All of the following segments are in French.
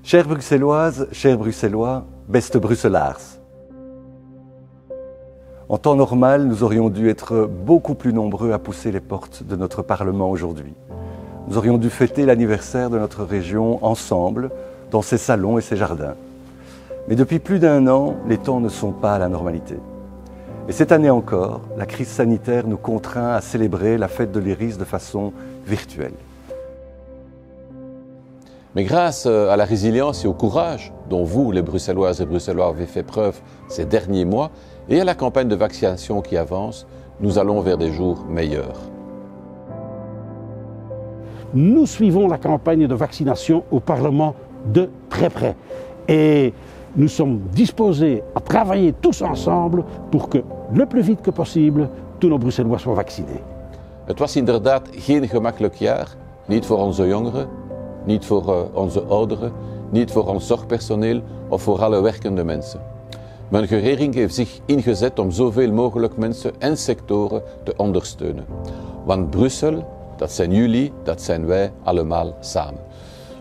Chères Bruxelloises, chers Bruxellois, beste Brusselaars. En temps normal, nous aurions dû être beaucoup plus nombreux à pousser les portes de notre Parlement aujourd'hui. Nous aurions dû fêter l'anniversaire de notre région ensemble, dans ses salons et ses jardins. Mais depuis plus d'un an, les temps ne sont pas à la normalité. Et cette année encore, la crise sanitaire nous contraint à célébrer la fête de l'Iris de façon virtuelle. Mais grâce à la résilience et au courage dont vous, les Bruxelloises et Bruxellois, avez fait preuve ces derniers mois, et à la campagne de vaccination qui avance, nous allons vers des jours meilleurs. Nous suivons la campagne de vaccination au Parlement de très près. Et nous sommes disposés à travailler tous ensemble pour que, le plus vite que possible, tous nos Bruxellois soient vaccinés. Het was inderdaad geen gemakkelijk jaar, niet voor onze jongeren, niet voor onze ouderen, niet voor ons zorgpersoneel of voor alle werkende mensen. Mijn regering heeft zich ingezet om zoveel mogelijk mensen en sectoren te ondersteunen. Want Brussel, dat zijn jullie, dat zijn wij allemaal samen.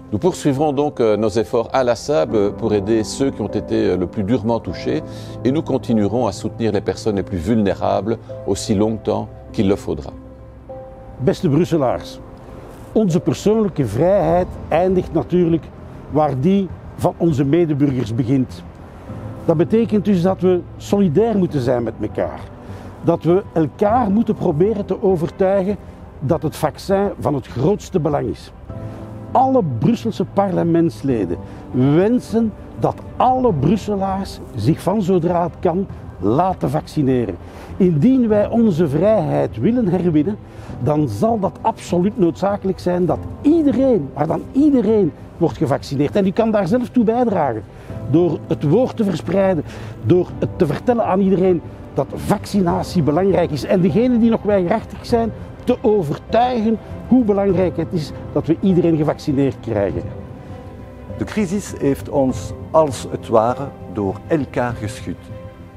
Nous poursuivrons donc nos efforts inlassables pour aider ceux qui ont été le plus durement touchés et nous continuerons à soutenir les personnes les plus vulnérables aussi longtemps qu'il le faudra. Beste Brusselaars, onze persoonlijke vrijheid eindigt natuurlijk waar die van onze medeburgers begint. Dat betekent dus dat we solidair moeten zijn met elkaar. Dat we elkaar moeten proberen te overtuigen dat het vaccin van het grootste belang is. Alle Brusselse parlementsleden wensen dat alle Brusselaars zich van zodra het kan laten vaccineren. Indien wij onze vrijheid willen herwinnen, dan zal dat absoluut noodzakelijk zijn dat iedereen, maar dan iedereen, wordt gevaccineerd. En u kan daar zelf toe bijdragen. Door het woord te verspreiden, door het te vertellen aan iedereen dat vaccinatie belangrijk is. En degenen die nog weigerachtig zijn, te overtuigen hoe belangrijk het is dat we iedereen gevaccineerd krijgen. De crisis heeft ons als het ware door elkaar geschud.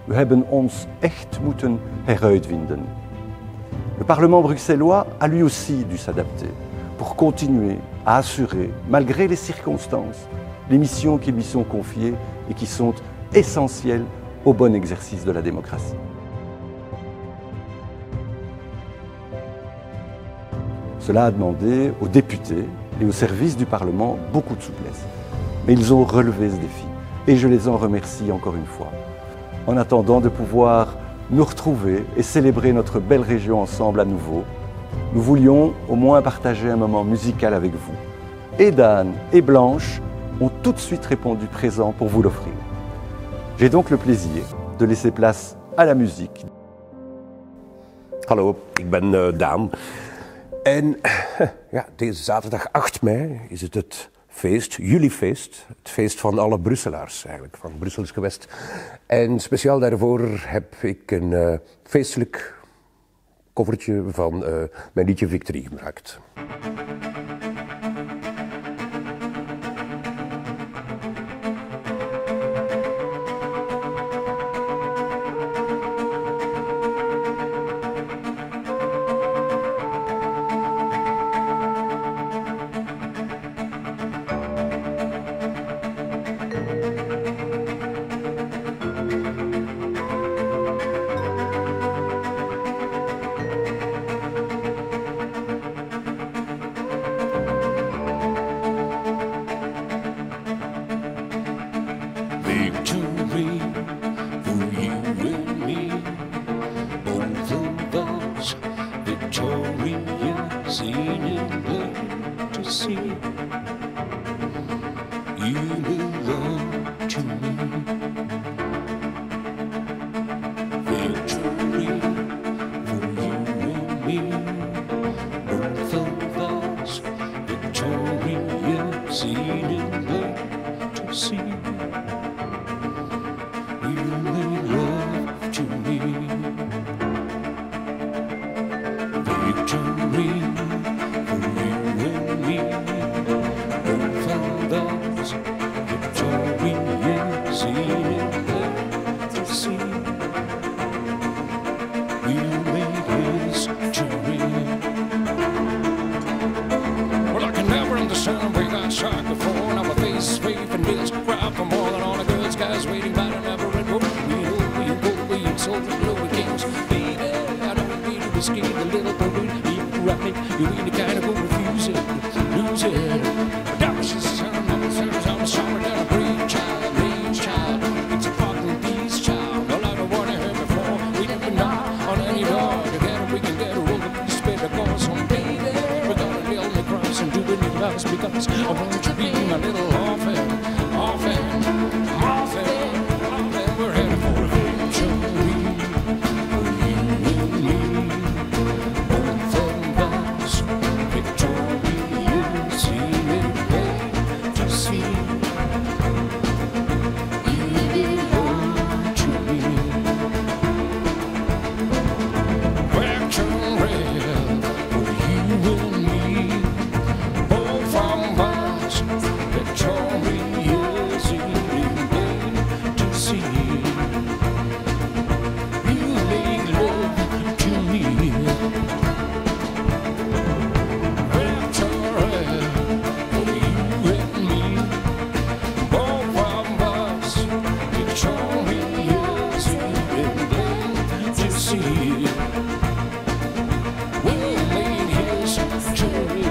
We hebben ons echt moeten heruitvinden. Le Parlement bruxellois a lui aussi dû s'adapter pour continuer à assurer, malgré les circonstances, les missions qui lui sont confiées et qui sont essentielles au bon exercice de la démocratie. Cela a demandé aux députés et aux services du Parlement beaucoup de souplesse. Mais ils ont relevé ce défi et je les en remercie encore une fois. En attendant de pouvoir nous retrouver et célébrer notre belle région ensemble à nouveau, nous voulions au moins partager un moment musical avec vous. Et Dan et Blanche ont tout de suite répondu présent pour vous l'offrir. J'ai donc le plaisir de laisser place à la musique. Hallo, ik ben Daan. En ja, deze zaterdag 8 mei is het feest, jullie feest. Het feest van alle Brusselaars eigenlijk, van Brussels gewest. En speciaal daarvoor heb ik een feestelijk covertje van mijn liedje Victorie gemaakt. Victory for you and me, both of us victorious in England to see. You belong to me. Victory for you and me, both of us victorious in England to see. You made love to me. Victory for you and me. crave and bills, cry for more than all the good skies waiting by the never end. We and soul for glowing kings. Baby, I don't need to be scared, the little boy, you right, you ain't the kind of go refuse it, lose it. Adoption son, I'm sorry that I breed child, range child. It's a fucking beast child, no like the one I heard before. We never knock on any door, together we can get a roll of peace, better call some baby. We're gonna build the cross and do it in house because I want you to be my little orphan, orphan, orphan, orphan. We're headed for a victory. For you and me, both of us, victorious, seen it plain to see. You belong to me. Victory for you and me, both of us, victorious, seen it plain to see. You make love to me. Victory for you and me, both of us, victorious, seen it plain to see. We made history.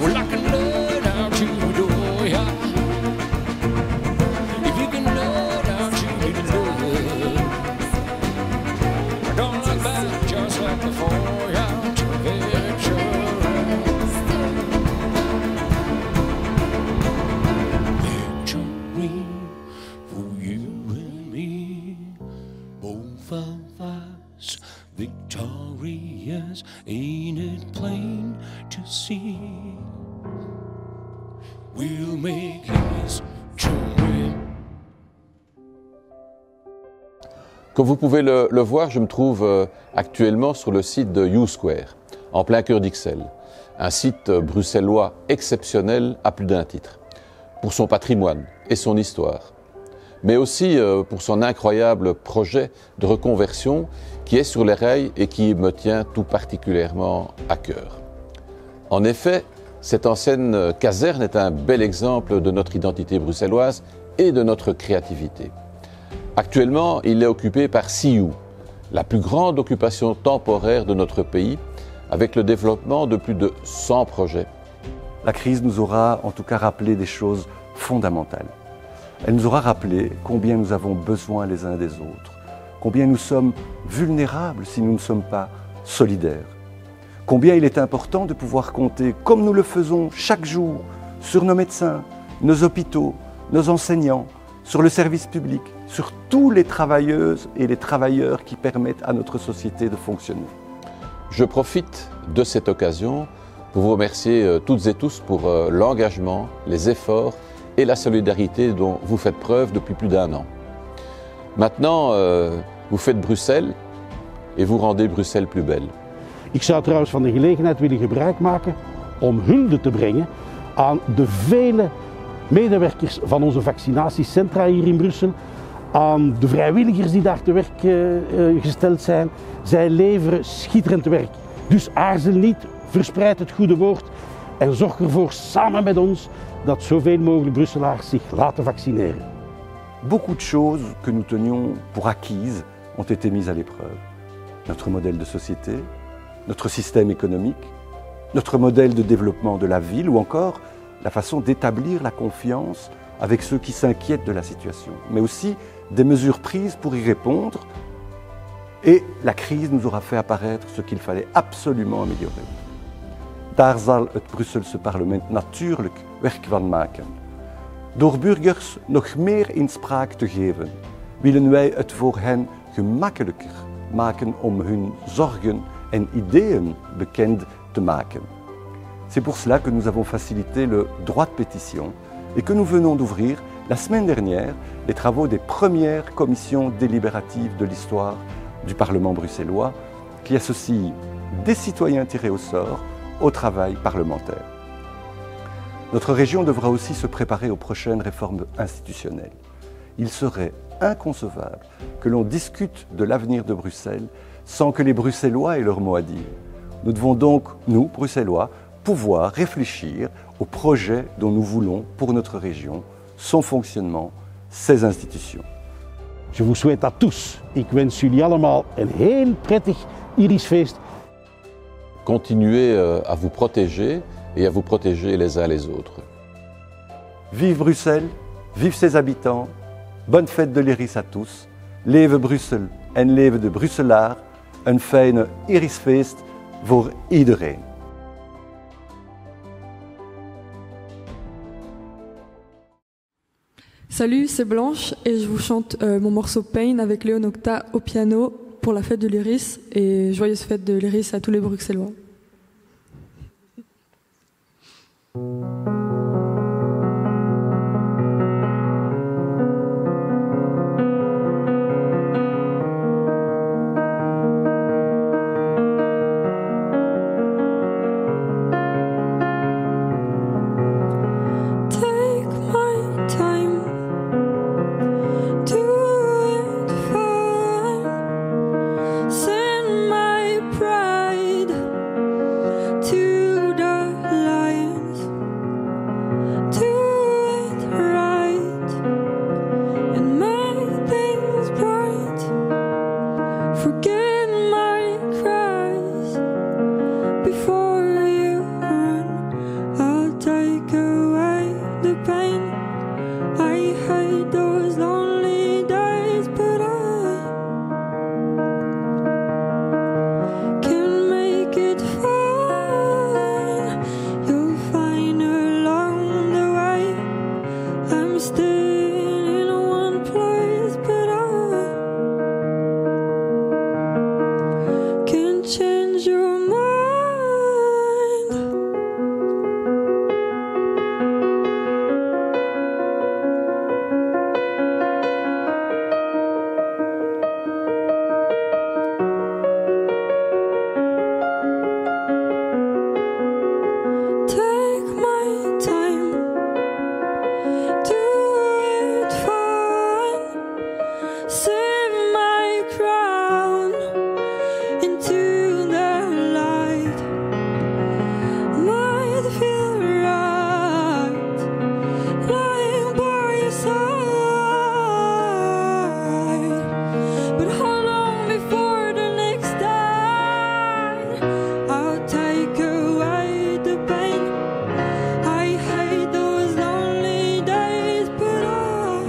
Well, I can learn how to do, yeah. If you can learn how to do, I don't look back just like before, yeah, to victory. Victory for you and me, both of us, victorious, ain't it plain to see? We'll make history. Comme vous pouvez le voir, je me trouve actuellement sur le site de YouSquare, en plein cœur d'Ixelles, un site bruxellois exceptionnel à plus d'un titre, pour son patrimoine et son histoire, mais aussi pour son incroyable projet de reconversion qui est sur les rails et qui me tient tout particulièrement à cœur. En effet, cette ancienne caserne est un bel exemple de notre identité bruxelloise et de notre créativité. Actuellement, il est occupé par CIU, la plus grande occupation temporaire de notre pays, avec le développement de plus de 100 projets. La crise nous aura en tout cas rappelé des choses fondamentales. Elle nous aura rappelé combien nous avons besoin les uns des autres, combien nous sommes vulnérables si nous ne sommes pas solidaires, combien il est important de pouvoir compter, comme nous le faisons chaque jour, sur nos médecins, nos hôpitaux, nos enseignants, sur le service public, sur tous les travailleuses et les travailleurs qui permettent à notre société de fonctionner. Je profite de cette occasion pour vous remercier toutes et tous pour l'engagement, les efforts et la solidarité dont vous faites preuve depuis plus d'1 an. Maintenant, vous faites Bruxelles et vous rendez Bruxelles plus belle. Ik zou trouwens van de gelegenheid willen gebruik maken om hulde te brengen aan de vele medewerkers van onze vaccinatiecentra hier in Brussel, aan de vrijwilligers die daar te werk gesteld zijn. Zij leveren schitterend werk. Dus aarzel niet, verspreid het goede woord en zorg ervoor samen met ons dat zoveel mogelijk Brusselaars zich laten vaccineren. Beaucoup de choses que nous tenions pour acquises ont été mises à l'épreuve. Notre modèle de société, notre système économique, notre modèle de développement de la ville ou encore la façon d'établir la confiance avec ceux qui s'inquiètent de la situation, mais aussi des mesures prises pour y répondre. Et la crise nous aura fait apparaître ce qu'il fallait absolument améliorer. Daar zal het Brusselse parlement natuurlijk werk van maken. Door burgers nog meer inspraak te geven, willen wij het voor hen gemakkelijker maken om hun zorgen en ideeën bekend te maken. C'est pour cela que nous avons facilité le droit de pétition et que nous venons d'ouvrir la semaine dernière les travaux des premières commissions délibératives de l'histoire du Parlement bruxellois qui associent des citoyens tirés au sort au travail parlementaire. Notre région devra aussi se préparer aux prochaines réformes institutionnelles. Il serait inconcevable que l'on discute de l'avenir de Bruxelles sans que les Bruxellois aient leur mot à dire. Nous devons donc, nous, Bruxellois, pouvoir réfléchir au projet dont nous voulons pour notre région, son fonctionnement, ses institutions. Je vous souhaite à tous, ik wens jullie allemaal een heel prettig Irisfeest. Continuez à vous protéger et à vous protéger les uns les autres. Vive Bruxelles, vive ses habitants, bonne fête de l'Iris à tous, leve Brussel en leve de Brusselaar, een fijne Irisfeest voor iedereen. Salut, c'est Blanche et je vous chante mon morceau Pain avec Léon Octa au piano pour la fête de l'Iris et joyeuse fête de l'Iris à tous les Bruxellois. Forget my cries before you run. I'll take away the pain. I hate those lonely days, but I can make it fine. You'll find along the way. I'm still in one place, but I can change your mind. Take my time, do it fine, save my crown into the light. Might feel right lying by your side, but how long before the next time? I'll take away the pain. I hate those lonely days, but I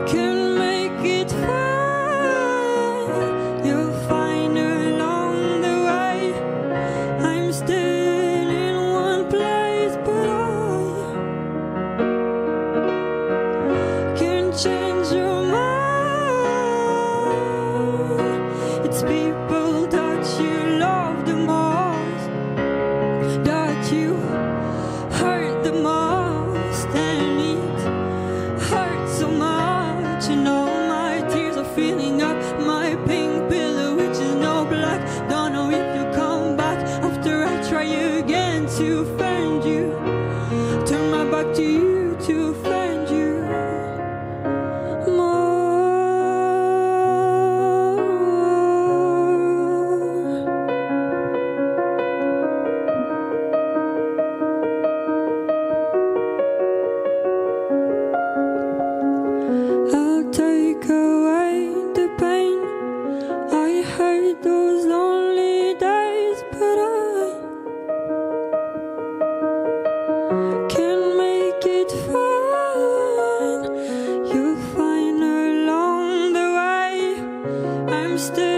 can make it fine. You'll find along the way. I'm still in one place, but I can change your mind. It's people that you love the most, that you hurt the most, and it hurts so much. You know my tears are filling up my pink pillow, which is no black. Don't know if you'll come back after I try again to find you. Turn my back to you to find you more. I'll take away the pain. I hate those lonely days, but I can make it fine. You'll find along the way. I'm still